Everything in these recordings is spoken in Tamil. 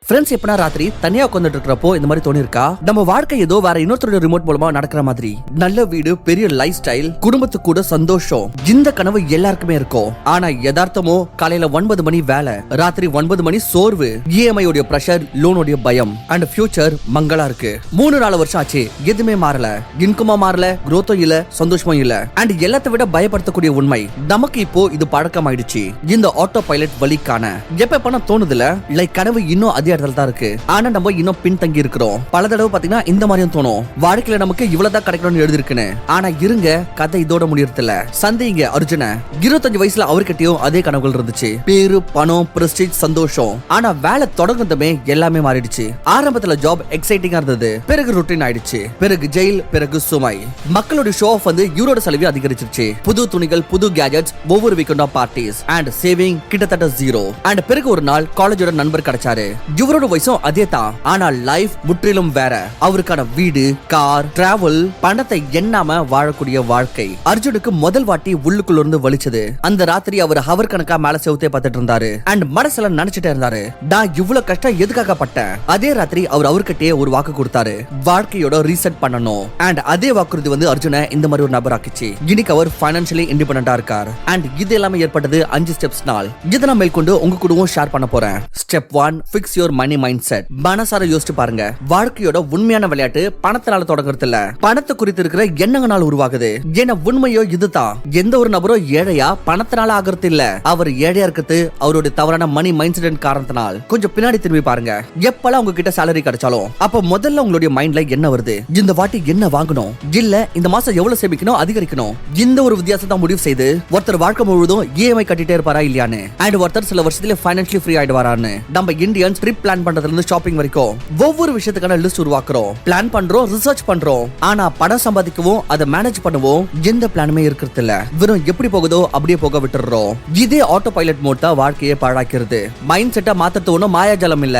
ஃப்ரெண்ட்ஸ் எப்பனா ராத்திரி தனியா உட்காந்துட்டு இருக்கிறப்போ இந்த மாதிரி தோணி இருக்கா? நம்ம வாழ்க்கை ஏதோ வேற இன்னொருத்தரோட ரிமோட் மூலமா நடக்கிற மாதிரி. நல்ல வீடு, பெரிய லைஃப் ஸ்டைல், குடும்பத்துக்கு கூட சந்தோஷம், இந்த கனவு எல்லாருக்குமே இருக்கும். ஆனா யதார்த்தமோ காலையில 9 மணி வேலை, ராத்திரி 9 மணி சோர்வு, இஎம்ஐ உடைய பிரஷர், லோனுடைய பயம் அண்ட் ஃபியூச்சர் மங்களா இருக்கு. 3-4 வருஷம் ஆச்சு, எதுவுமே மாறல. இன்கமா மாறல, growth-உம் இல்ல, சந்தோஷமும் இல்ல. அண்ட் எல்லாத்தை விட பயப்படுத்தக்கூடிய உண்மை, நமக்கு இப்போ இது பழக்கம் ஆயிடுச்சு. இந்த ஆட்டோ பைலட் வலிக்கான எப்ப பண்ண தோணுதுல, லைக் கனவு இன்னும் அதே இடத்துல தான் இருக்கு. ஆனா நம்ம இன்னும் பின்தங்கி இருக்கிறோம். பல தடவை பாத்தீங்கன்னா இந்த மாதிரியும் தோணும், வாழ்க்கையில நமக்கு இவ்வளவுதான் கிடைக்கணும்னு எழுதிருக்குன்னு. ஆனா இருங்க, கதை இதோட முடியறதில்ல. சந்தேங்க அர்ஜுன 25 வயசுல அவர்கிட்டயும் அதே கனவுகள் இருந்துச்சு. பேரு, பணம், பிரஸ்டீஜ், சந்தோஷம். ஆனா வேலை தொடங்குனதுமே எல்லாமே மாறிடுச்சு. ஆரம்பத்துல ஜாப் எக்ஸைட்டிங்கா இருந்தது, பிறகு ரொட்டீன் ஆயிடுச்சு, பிறகு ஜெயில், பிறகு சுமை. மக்களோட ஷோ ஆஃப் வந்து இவரோட செலவு அதிகரிச்சிருச்சு. புது துணிகள், புது கேஜெட்ஸ், ஒவ்வொரு வீக்கெண்டா பார்ட்டிஸ் அண்ட் சேவிங் கிட்டத்தட்ட ஜீரோ. அண்ட் பிறகு ஒரு நாள் காலேஜோட நண்பர் கிடைச்சாரு. இவரோட வயசும் அதே தான், ஆனா லைஃப் முற்றிலும் வேற. அவருக்கான வீடு, கார், டிராவல், பணத்தை எண்ணாம வாழக்கூடிய வாழ்க்கை அர்ஜுனுக்கு முதல் வாட்டி உள்ளுக்குள்ள இருந்து வலிச்சது. அந்த ராத்திரி அவர் கணக்கா மேல செவுத்தே பார்த்துட்டு இருந்தாரு. அண்ட் மனசுல நினைச்சிட்டே இருந்தாரு, நான் இவ்வளவு கஷ்டம் எதுக்காக பட்டேன். அதே ராத்திரி அவர்கிட்டயே ஒரு வாக்கு கொடுத்தாரு, வாழ்க்கையோட ரீசெட் பண்ணணும். அண்ட் அதே வாக்குறுதி வந்து அர்ஜுன இந்த மாதிரி ஒரு நபர் ஆக்கிச்சு. இன்னைக்கு அவர் ஃபைனான்சியலி இண்டிபெண்டன்டா இருக்கார். அண்ட் இது எல்லாமே ஏற்பட்டது 5 ஸ்டெப்ஸ் நாள். இதை நான் மேற்கொண்டு உங்க கூடவும் ஷேர் பண்ண போறேன். Step 1, fix your money mindset. மனசார யோசிச்சு பாருங்க, வாழ்க்கையோட உண்மையான விளையாட்டு பணத்தினால தொடங்குறது இல்ல, பணத்தை குறித்து இருக்கிற எண்ணங்களால் உருவாகுது. ஏன்னா உண்மையோ இதுதான், எந்த ஒரு நபரும் ஏழையா பணத்தினால ஆகிறது இல்ல, அவர் ஏழையா இருக்கிறது அவருடைய தவறான மணி மைண்ட் செட் காரணத்தினால். கொஞ்சம் பின்னாடி திரும்பி பாருங்க, எப்பெல்லாம் உங்ககிட்ட சேலரி கிடைச்சாலும் அப்ப முதல்ல உங்களுடைய மைண்ட்ல என்ன வருது? இந்த வாட்டி என்ன வாங்கணும், இல்ல இந்த மாசம் எவ்வளவு சேமிக்கணும், அதிகரிக்கணும். இந்த ஒரு வித்தியாசத்தை முடிவு செய்து ஒருத்தர் வாழ்க்கை முழுவதும் இஎம்ஐ கட்டிட்டே இருப்பாரா இல்லையான்னு, அண்ட் ஒருத்தர் சில வருஷத்துல ஃபைனான்சியலி ஃப்ரீ ஆயிடுவாரான்னு. நம்ம இந்தியன்ஸ் ட்ரிப் பிளான் பண்றதுல இருந்து ஷாப்பிங் வரைக்கும் ஒவ்வொரு விஷயத்துக்கான லிஸ்ட் உருவாக்குறோம், பிளான் பண்றோம், ரிசர்ச் பண்றோம். ஆனா பணம் சம்பாதிக்கவும் அதை மேனேஜ் பண்ணவும் எந்த பிளானுமே இருக்கிறது இல்ல. வெறும் எப்படி போகுதோ அப்படியே போக விட்டுறோம். இதே ஆட்டோ பைலட் மோட் தான் வாழ்க்கையை பாழாக்கிறது. மைண்ட் செட்டை மாத்தறது ஒண்ணும் மாயாஜாலம் இல்ல,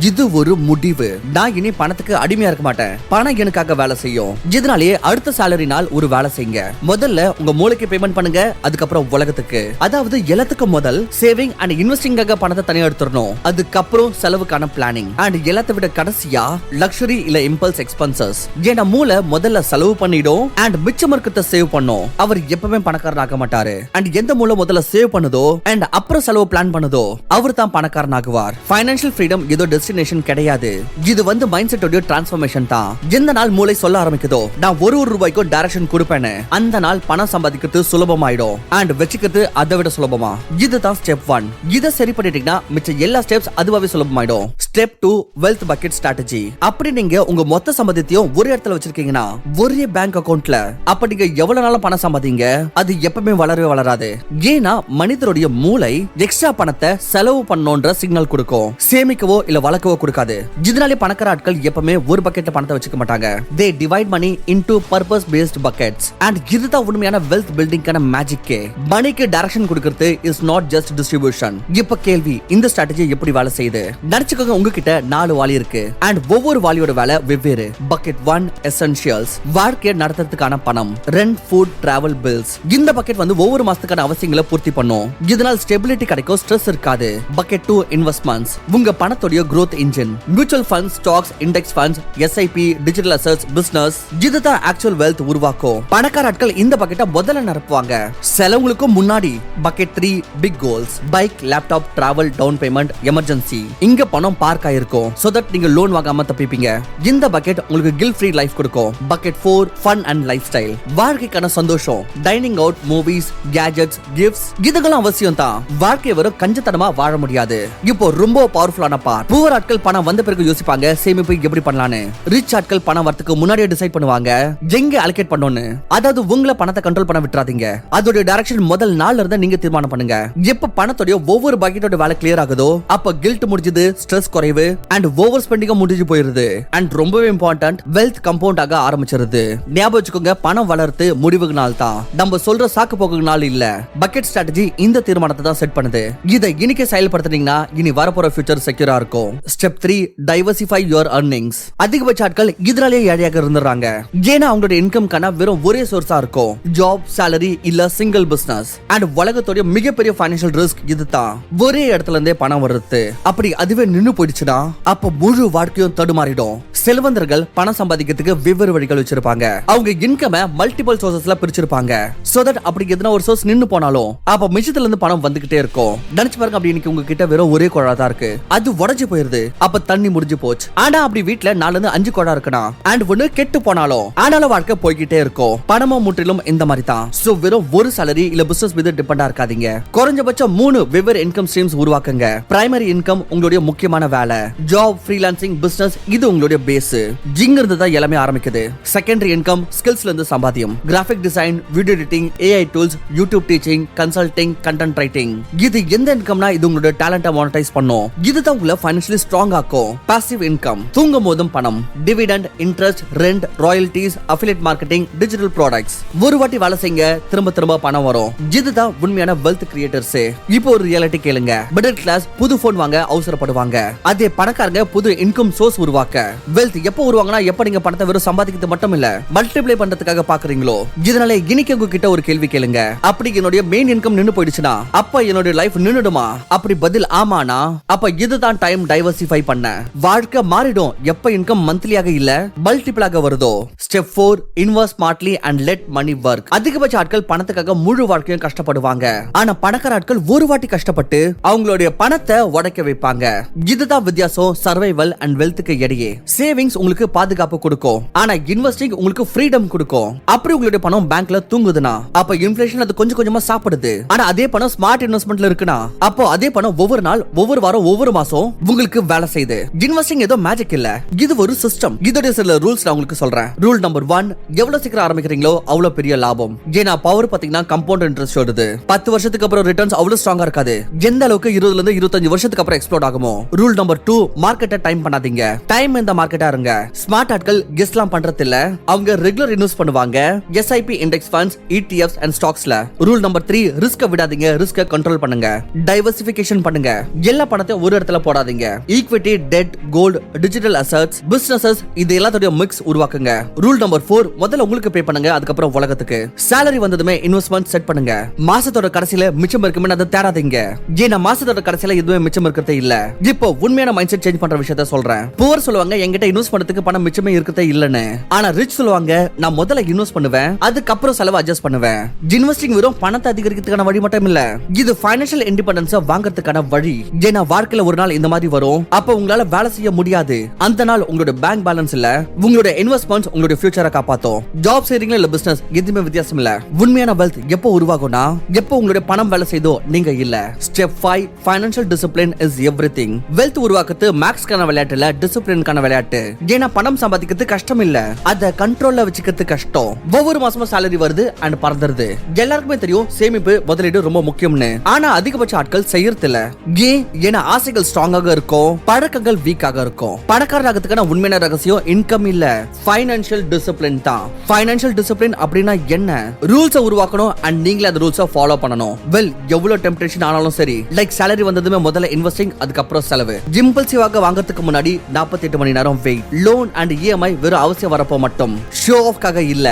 இது ஒரு முடிவு. நான் இனி பணத்துக்கு அடிமையா இருக்க மாட்டேன், பணம் எனக்காக வேலை செய்யும். இதனாலேயே அடுத்த சேலரி நாள் ஒரு வேலை செய்யுங்க. முதல்ல உங்க மூளைக்கு பேமெண்ட் பண்ணுங்க, அதுக்கப்புறம் உலகத்துக்கு. அதாவது எல்லாத்துக்கும் முதல் சேவிங் அண்ட் இன்வெஸ்டிங்காக பணத்தை தனியா எடுத்துடணும், அதுக்கப்புறம் செலவுக்கான பிளானிங். அண்ட் எல்லாத்தை விட கடைசியா லக்ஸரி இல்ல இம்பல்ஸ் எக்ஸ்பென்சஸ். ஏன்னா மூளை முதல்ல செலவு பண்ணிடும் அண்ட் மிச்சம் இருக்கிறத சேவ் பண்ணும். அவர் எப்பவுமே பணக்காரன் ஆக மாட்டாரு. அண்ட் எந்த மூளை முதல்ல சேவ் பண்ணுதோ அண்ட் அப்புறம் செலவு பிளான் பண்ணுதோ அவர் தான் பணக்காரன் ஆகுவார். ஃபைனான்சியல் ஃப்ரீடம் ஏதோ டெஸ்டினேஷன் கிடையாது, இது வந்து மைண்ட் செட்டோட டிரான்ஸ்ஃபர்மேஷன் தான். எந்த நாள் மூளை சொல்ல ஆரம்பிக்குதோ நான் ஒரு ரூபாய்க்கும் டைரக்ஷன் கொடுப்பேன்னு, அந்த நாள் பணம் சம்பாதிக்கிறது சுலபமாயிடும் அண்ட் வச்சுக்கிறது அதை விட சுலபமா. இதுதான் ஸ்டெப் 1. இதை சரி பண்ணிட்டீங்கன்னா மிச்ச எல்லா ஸ்டெப்ஸ் அதுவாவே சுலபமாயிடும். Step 2, wealth bucket strategy. அப்படி நீங்க உங்க மொத்த சம்பாதியத்தையும் ஒரு இடத்துல வச்சிருக்கீங்கன்னா, ஒரே பேங்க் அக்கவுண்ட்ல, அப்ப நீங்க எவ்வளவு நாளும் பணம் சம்பாதிங்க, அது எப்பவுமே வளரவே வளராது. ஏன்னா மனிதருடைய மூளை எக்ஸ்ட்ரா பணத்தை செலவு பண்ணணும்ன்ற சிக்னல் கொடுக்கும், சேமிக்கவோ இல்ல வளர்க்கவோ கொடுக்காது. இதனாலே பணக்கார ஆட்கள் எப்பவுமே ஒரு பக்கெட்ல பணத்தை வச்சுக்க மாட்டாங்க. they divide money into purpose based buckets. and இதுதான் உண்மையான வெல்த் பில்டிங்கான மேஜிக். மணிக்கு டைரக்ஷன் கொடுக்கிறது இஸ் நாட் ஜஸ்ட் டிஸ்ட்ரிபியூஷன். இப்ப கேள்வி, இந்த ஸ்ட்ராட்டஜி எப்படி வேலை செய்யுது? நினைச்சுக்கோங்க, உங்ககிட்ட 4 வாலி இருக்கு அண்ட் ஒவ்வொரு வாலியோட வேலை வெவ்வேறு. பக்கெட் 1, எசென்ஷியல்ஸ், வாழ்க்கையை நடத்துறதுக்கான பணம், ரெண்ட், ஃபுட், டிராவல், பில்ஸ். இந்த பக்கெட் வந்து ஒவ்வொரு மாசத்துக்கான அவசியங்களை பூர்த்தி பண்ணும், இதனால் ஸ்டெபிலிட்டி கிடைக்கும், ஸ்ட்ரெஸ் இருக்காது. பக்கெட் 2, இன்வெஸ்ட்மெண்ட்ஸ், உங்க பணத்தோட growth engine, mutual funds, stocks, index funds, SIP, digital assets, business. இதுதான் ஆக்சுவல் வெல்த் உருவாக்கும். பணக்கார ஆட்கள் இந்த பக்கெட்டை முதல்ல நிரப்புவாங்க, செலவுகளுக்கும் முன்னாடி. Bucket 3, big goals, bike, laptop, travel, down payment, emergency. இங்க பணம் பார்க் ஆயிருக்கும், so that நீங்க லோன் வாங்காம தப்பிப்பீங்க. இந்த பக்கெட் உங்களுக்கு கில்ட் ஃப்ரீ லைஃப் கொடுக்கும். Bucket 4, fun and life style, வாழ்க்கைக்கான சந்தோஷம், dining out, movies, gadgets, gifts. இதுக்கெல்லாம் அவசியம் தான். வாழ்க்கை வரும் கஞ்சத்தனமா வாழ முடியாது. இப்போ ரொம்ப பவர்ஃபுல்லான பார்ட், புவர் ஆட்கள் பணம் வந்த பிறகு யோசிப்பாங்க சேமிப்பு எப்படி பண்ணலாம்னு. ரிச் ஆட்கள் பணம் வரதுக்கு முன்னாடியே டிசைட் பண்ணுவாங்க எங்க அலோகேட் பண்ணணும்னு. அதாவது உங்களை பணத்தை கண்ட்ரோல் பண்ண விட்டுறாதீங்க, அதோட டைரக்ஷன் முதல் நாள்ல இருந்து நீங்க தீர்மானம் பண்ணுங்க. எப்ப பணத்தோட ஒவ்வொரு பக்கெட்டோட வேலை கிளியர் ஆகுதோ அப்ப கில்ட் முடிஞ்சது, ஸ்ட்ரெஸ் குறைவு அண்ட் ஓவர் ஸ்பெண்டிங் முடிஞ்சு போயிருது. அண்ட் ரொம்பவே இம்பார்ட்டன்ட், வெல்த் கம்பவுண்ட் ஆக ஆரம்பிச்சிருது. ஞாபகம் வச்சுக்கோங்க, பணம் வளர்த்து முடிவுகளால் தான், நம்ம சொல்ற சாக்கு போக்குனால இல்ல. பக்கெட் ஸ்ட்ராட்டஜி இந்த தீர்மானத்தை தான் செட் பண்ணுது. இதை இன்னைக்கு செயல்படுத்தினீங்கன்னா இனி வரப்போற ஃபியூச்சர் செக்யூரா இருக்கும். Step 3, diversify your earnings. அதிகபட்ச ஆட்கள் இதனாலே ஏழையாக இருந்துறாங்க. ஏன்னா அவங்களோட இன்கம் கான வெறும் ஒரே சோர்ஸா இருக்கும், ஜாப், சாலரி இல்ல சிங்கிள் பிசினஸ். அண்ட் உலகத்தோட மிகப்பெரிய ஃபைனான்சியல் ரிஸ்க் இதுதான், ஒரே இடத்துல இருந்தே பணம் வருது. அப்படி அதுவே நின்னு போயிடுச்சு போயிடுச்சுன்னா அப்ப முழு வாழ்க்கையும் தடுமாறிடும். செல்வந்தர்கள் பணம் சம்பாதிக்கிறதுக்கு வெவ்வேறு வழிகள் வச்சிருப்பாங்க. அவங்க இன்கம மல்டிபிள் சோர்சஸ்ல பிரிச்சிருப்பாங்க. சோ தட் அப்படி எதனா ஒரு சோர்ஸ் நின்னு போனாலும் அப்ப மிச்சத்துல இருந்து பணம் வந்துகிட்டே இருக்கும். நினைச்சு பாருங்க, அப்படி இன்னைக்கு உங்ககிட்ட வெறும் ஒரே குழா தான் இருக்கு, அது உடைஞ்சு போயிருது, அப்ப தண்ணி முடிஞ்சு போச்சு. ஆனா அப்படி வீட்டுல 4-5 குழா இருக்குனா அண்ட் ஒண்ணு கெட்டு போனாலும் ஆனாலும் வாழ்க்கை போய்கிட்டே இருக்கும். பணமும் முற்றிலும் இந்த மாதிரி தான். சோ வெறும் ஒரு சாலரி இல்ல பிசினஸ் மீது டிபெண்டா இருக்காதீங்க. குறைஞ்சபட்சம் 3 வெவ்வேறு இன்கம் ஸ்ட்ரீம்ஸ் உருவாக்குங்க. பிரைமரி இன்கம் உங்களுடைய முக்கியமான வேலை, ஜாப், ஃப்ரீலான்சிங், பிசினஸ், இது உங்களுடைய பேஸ். ஜிங் இருந்து தான் எல்லாமே ஆரம்பிக்குது. செகண்டரி இன்கம் ஸ்கில்ஸ்ல இருந்து சம்பாத்தியம், graphic design, video editing, AI tools, YouTube teaching, consulting, content writing. இது எந்த இன்கம்னா இது உங்களுடைய டேலண்ட்டை மானிட்டைஸ் பண்ணும். இதுதான் உங்களை ஃபைனான்ஷியலி ஸ்ட்ராங் ஆக்கும். பாசிவ் இன்கம் தூங்கும் போதும் பணம், dividend, interest, rent, royalties, affiliate marketing, digital products. ஒரு வாட்டி வேலை செய்யுங்க, திரும்ப திரும்ப பணம் வரும். இதுதான் உண்மையான வெல்த் கிரியேட்டர்ஸ். இப்போ ஒரு ரியாலிட்டி கேளுங்க. மிடில் கிளாஸ் புது போன் வாங்க அவசரப்படுவாங்க, அதே பணக்காரங்க புது இன்கம் சோர்ஸ் உருவாக்க. வெல்த் எப்ப உருவாங்கன்னா எப்ப நீங்க பணத்தை வெறும் சம்பாதிக்கிறது மட்டும் இல்ல மல்டிப்ளை பண்றதுக்காக பாக்குறீங்களோ. இதனால இன்னைக்கு உங்ககிட்ட ஒரு கேள்வி கேளுங்க. அப்படி என்னுடைய மெயின் இன்கம் நின்னு போயிடுச்சுன்னா அப்ப என்னுடைய லைஃப் நின்னுடுமா? அப்படி பதில் ஆமானா அப்ப இதுதான் டைம் டைவர்சிஃபை பண்ண. வாழ்க்கை மாறிடும் எப்ப இன்கம் மந்த்லியாக இல்ல மல்டிபிளாக வருதோ. Step 4, invest smartly and let money work. அதிகபட்ச ஆட்கள் பணத்துக்காக முழு வாழ்க்கையும் கஷ்டப்படுவாங்க. ஆனா பணக்கார ஆட்கள் ஒரு வாட்டி கஷ்டப்பட்டு அவங்களுடைய பணத்தை உடைக்க வைப்பாங்க. இதுதான் வித்தியாசம் சர்வைவல் அண்ட் வெல்த்துக்கு இடையே. சேவிங்ஸ் உங்களுக்கு பாதுகாப்பு கொடுக்கும், ஆனா இன்வெஸ்டிங் உங்களுக்கு ஃப்ரீடம் கொடுக்கும். அப்படி உங்களுடைய பணம் பேங்க்ல தூங்குதுன்னா அப்ப இன்ஃப்ளேஷன் அது கொஞ்சம் கொஞ்சமா சாப்பிடுது. ஆனா அதே பணம் ஸ்மார்ட் இன்வெஸ்ட்மெண்ட்ல இருக்குனா அப்போ அதே பணம் ஒவ்வொரு நாள், ஒவ்வொரு வாரம், ஒவ்வொரு மாசம் உங்களுக்கு வேலை செய்யுது. இன்வெஸ்டிங் ஏதோ மேஜிக் இல்ல, இது ஒரு சிஸ்டம். இதோட சில ரூல்ஸ் நான் உங்களுக்கு சொல்றேன். ரூல் நம்பர் 1, எவ்வளவு சீக்கிரம் ஆரம்பிக்கிறீங்களோ அவ்வளவு பெரிய லாபம். ஏன்னா பவர் பாத்தீங்கன்னா கம்பவுண்ட் இன்ட்ரெஸ்ட் வருது. 10 வருஷத்துக்கு அப்புறம் ரிட்டர்ன்ஸ் அவ்வளவு ஸ்ட்ராங்கா இருக்காது. எந்த அளவுக்கு 20 இருந்து 25 வருஷத்துக்கு அப்புறம் எக்ஸ்ப்ளோட் ஆகுமோ. ரூல் நம்பர் 2, மார்க்கெட்டை டைம் பண்ணாதீங்க. டைம் இந்த மார்க்கெட்டா இருங்க. ஸ்மார்ட் ஆட்கள் கெஸ்லாம் பண்றது இல்ல, அவங்க ரெகுலர் இன்வெஸ்ட் பண்ணுவாங்க. SIP, index funds, ETFs and ஸ்டாக்ஸ்ல. ரூல் நம்பர் 3, ரிஸ்க விடாதீங்க, ரிஸ்க கண்ட்ரோல் பண்ணுங்க. டைவர்சிஃபிகேஷன் பண்ணுங்க. எல்லா பணத்தையும் ஒரு இடத்துல போடாதீங்க. Equity, debt, gold, digital assets, businesses, இது எல்லாத்தோட மிக்ஸ் உருவாக்குங்க. ரூல் நம்பர் 4, முதல்ல உங்களுக்கு பே பண்ணுங்க, அதுக்கப்புறம் உலகத்துக்கு. சாலரி வந்ததுமே இன்வெஸ்ட்மெண்ட் செட் பண்ணுங்க. மாசத்தோட கடைசியில மிச்சம் இருக்குமே அதை தேடாதீங்க. ஏன்னா மாசத்தோட கடைசியில எதுவுமே மிச்சம் இருக்கிறதே இல்ல. இப்போ உண்மையான மைண்ட் செட் சேஞ்ச் பண்ற விஷயத்த சொல்றேன். புவர் சொல்லுவாங்க என்கிட்ட இன்வெஸ்ட் பண்றதுக்கு பணம் மிச்சமே இருக்கிறதே இல்லன்னு. ஆனா ரிச் சொல்லுவாங்க நான் முதல்ல இன்வெஸ்ட் பண்ணுவேன், அதுக்கப்புறம் செலவு அட்ஜஸ்ட் பண்ணுவேன். இன்வெஸ்டிங் வெறும் பணத்தை அதிகரிக்கிறதுக்கான வழி மட்டும் இல்ல, இது ஃபைனான்ஷியல் இண்டிபெண்டன்ஸ் வாங்குறதுக்கான வழி. ஏன்னா வாழ்க்கையில ஒரு நாள் இந்த மாதிரி வரும், அப்ப உங்களால வேலை செய்ய முடியாது. அந்த நாள் உங்களோட பேங்க் பேலன்ஸ் இல்ல, உங்களோட இன்வெஸ்ட்மெண்ட்ஸ் உங்களோட ஃபியூச்சரை காப்பாத்தும். ஜாப் செய்றீங்களா இல்ல பிசினஸ், எதுவுமே வித்தியாசம் இல்ல. உண்மையான வெல்த் எப்போ உருவாகும்னா எப்போ உங்களுடைய பணம் வேலை செய்தோ நீங்க இல்ல. Step 5, financial discipline is everything. Wealth உருவாக்குறது மேக்ஸ்க்கான விளையாட்டு இல்ல, டிசிப்ளின்கான விளையாட்டு. ஏன்னா பணம் சம்பாதிக்கிறது கஷ்டம் இல்ல, அத கண்ட்ரோல்ல வச்சுக்கிறது கஷ்டம். ஒவ்வொரு மாசமும் சாலரி வருது அண்ட் பறந்துருது. எல்லாருக்குமே தெரியும் சேமிப்பு முதலீடு ரொம்ப முக்கியம்னு. ஆனா அதிகபட்ச ஆட்கள் செய்யறது இல்ல. ஏன்னா ஆசைகள் ஸ்ட்ராங்காக இருக்கும், பழக்கங்கள் வீக்காக இருக்கும். பணக்காரராகிறதுக்கான உண்மையான ரகசியம் இன்கம் இல்ல, ஃபைனான்ஷியல் டிசிப்ளின் தான். ஃபைனான்ஷியல் டிசிப்ளின் அப்படின்னா என்ன? ரூல்ஸ் உருவாக்கணும் அண்ட் நீங்களே அந்த ரூல்ஸை ஃபாலோ பண்ணணும். வெல் எவ்வளவு டெம்ப்டேஷன் ஆனாலும் சரி, லைக் சாலரி வந்ததுமே முதல்ல இன்வெஸ்டிங், அதுக்கப்புறம் செலவு. இம்பல்சிவாக வாங்குறதுக்கு முன்னாடி 48 மணி நேரம் வெயிட். லோன் அண்ட் இஎம்ஐ வெறும் அவசியம் வரப்போ மட்டும், ஷோ ஆஃப்காக இல்ல.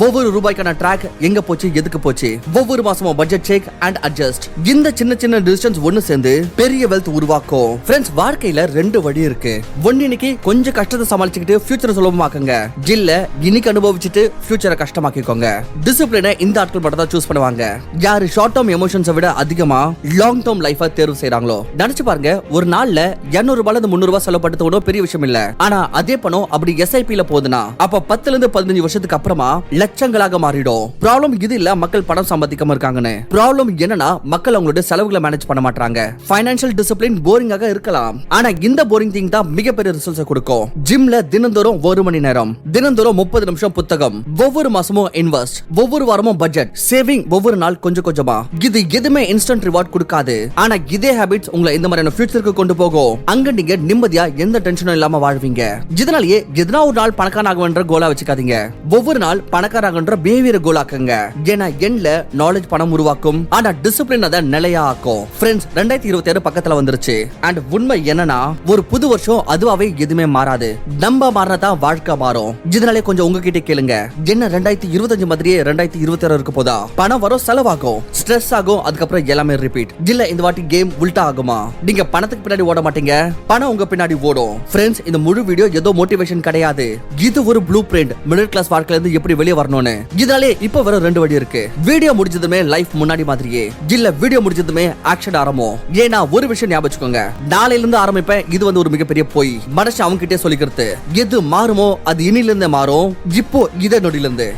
ஒவ்வொரு ரூபாய்க்கான ட்ராக், எங்க போச்சு, எதுக்கு போச்சு, ஒவ்வொரு மாசமும் பட்ஜெட் செக் அண்ட் அட்ஜஸ்ட். இந்த சின்ன சின்ன டிசிஷன்ஸ் ஒன்னு சேர்ந்து பெரிய வெல்த் உருவாக்கும். ஃப்ரெண்ட்ஸ், வாழ்க்கையில 2 வழி இருக்கு. ஒன்னு இன்னைக்கு கொஞ்சம் கஷ்டத்தை சமாளிச்சுக்கிட்டு ஃபியூச்சரை சுலபமாக்குங்க, இல்ல இன்னைக்கு அனுபவிச்சுட்டு ஃபியூச்சரை கஷ்டமாக்கிக்கோங்க. டிசிப்ளினை இந்த ஆட்கள் மட்டும் தான் சூஸ் பண்ணுவாங்க. யாரு ஷார்ட் டர்ம் எமோஷன்ஸை விட அதிகமா லாங் டர்ம் லைஃபை தேர்வு செய்றாங்களோ. நினைச்சு பாருங்க, ஒரு நாள்ல 200 ரூபாயில இருந்து 300 ரூபாய் செலவு பண்றது ஒன்றும் பெரிய விஷயம் இல்ல. ஆனா அதே பணம் அப்படி எஸ்ஐபில போகுதுன்னா அப்ப 10 இருந்து 15 வருஷத்துக்கு அப்புறமா லட்சங்களாக மாறிடும். ப்ராப்ளம் இது இல்ல மக்கள் பணம் சம்பாதிக்காம இருக்காங்கன்னு. ப்ராப்ளம் என்னன்னா மக்கள் அவங்களோட செலவுகளை மேனேஜ் பண்ண மாட்டாங்க. ஃபைனான்ஷியல் டிசிப்ளின் போரிங்காக இருக்கலாம், ஆனா இந்த போரிங் திங் தான் மிகப்பெரிய ரிசல்ட்ஸ் கொடுக்கும். ஜிம்ல தினந்தோறும் 1 மணி நேரம், தினந்தோறும் 30 நிமிஷம் புத்தகம், ஒவ்வொரு மாசமும் இன்வெஸ்ட், ஒவ்வொரு வாரமும் பட்ஜெட், சேவிங் ஒவ்வொரு நாள் கொஞ்சம் கொஞ்சமா. இது எதுவுமே இன்ஸ்டன்ட் ரிவார்ட் கொடுக்காது, ஆனா இதே ஹாபிட்ஸ் உங்களை இந்த மாதிரியான ஃபியூச்சருக்கு கொண்டு போகும். அங்க நீங்க நிம்மதியா எந்த டென்ஷனும் இல்லாம வாழ்வீங்க. இதனாலேயே எதனா ஒரு நாள் பணக்காரனாகன்ற கோலா வச்சுக்காதீங்க. ஒவ்வொரு நாள் பணக்காரங்கன்ற பிஹேவியர் கோலாக்குங்க. ஏன்னா எண்ல நாலேஜ் பணம் உருவாக்கும், ஆனா டிசிப்ளின் அதை நிலையா ஆக்கும். ஃப்ரெண்ட்ஸ், 2026 பக்கத்துல வந்துருச்சு. அண்ட் உண்மை என்னன்னா, ஒரு புது வருஷம் அதுவாவே எதுவுமே மாறாது. நம்ம மாறினதா வாழ்க்கை மாறும். இதனாலே கொஞ்சம் உங்ககிட்ட கேளுங்க, என்ன 2025 மாதிரியே 2026 இருக்க போதா? பணம் வரும், செலவாகும், ஸ்ட்ரெஸ் ஆகும், அதுக்கப்புறம் எல்லாமே ரிப்பீட். இல்ல இந்த வாட்டி கேம் உல்டா ஆகுமா? நீங்க பணத்துக்கு பின்னாடி ஓட மாட்டீங்க, பணம் உங்க பின்னாடி ஓடும். ஃப்ரெண்ட்ஸ், இந்த முழு வீடியோ ஏதோ மோட்டிவேஷன் கிடையாது. இது ஒரு ப்ளூ பிரிண்ட், மிடில் கிளாஸ் வாழ்க்கையில இருந்து எப்படி வெளியே வரணும்னு. இதனாலே இப்ப வர 2 வழி இருக்கு. வீடியோ முடிஞ்சதுமே லைஃப் முன்னாடி மாதிரியே, இல்ல வீடியோ முடிஞ்சதுமே ஆக்ஷன் ஆரம்பம். ஏன்னா ஒரு விஷயம் ஞாபகம் வச்சுக்கோங்க, நாளையில இருந்து ஆரம்பிப்பேன். இது வந்து ஒரு மிகப்பெரிய போய் மனுஷன் அவங்க கிட்டே சொல்லிக்கிறது. எது மாறுமோ அது இனில இருந்து மாறும். இப்போ இத நொடியில இருந்து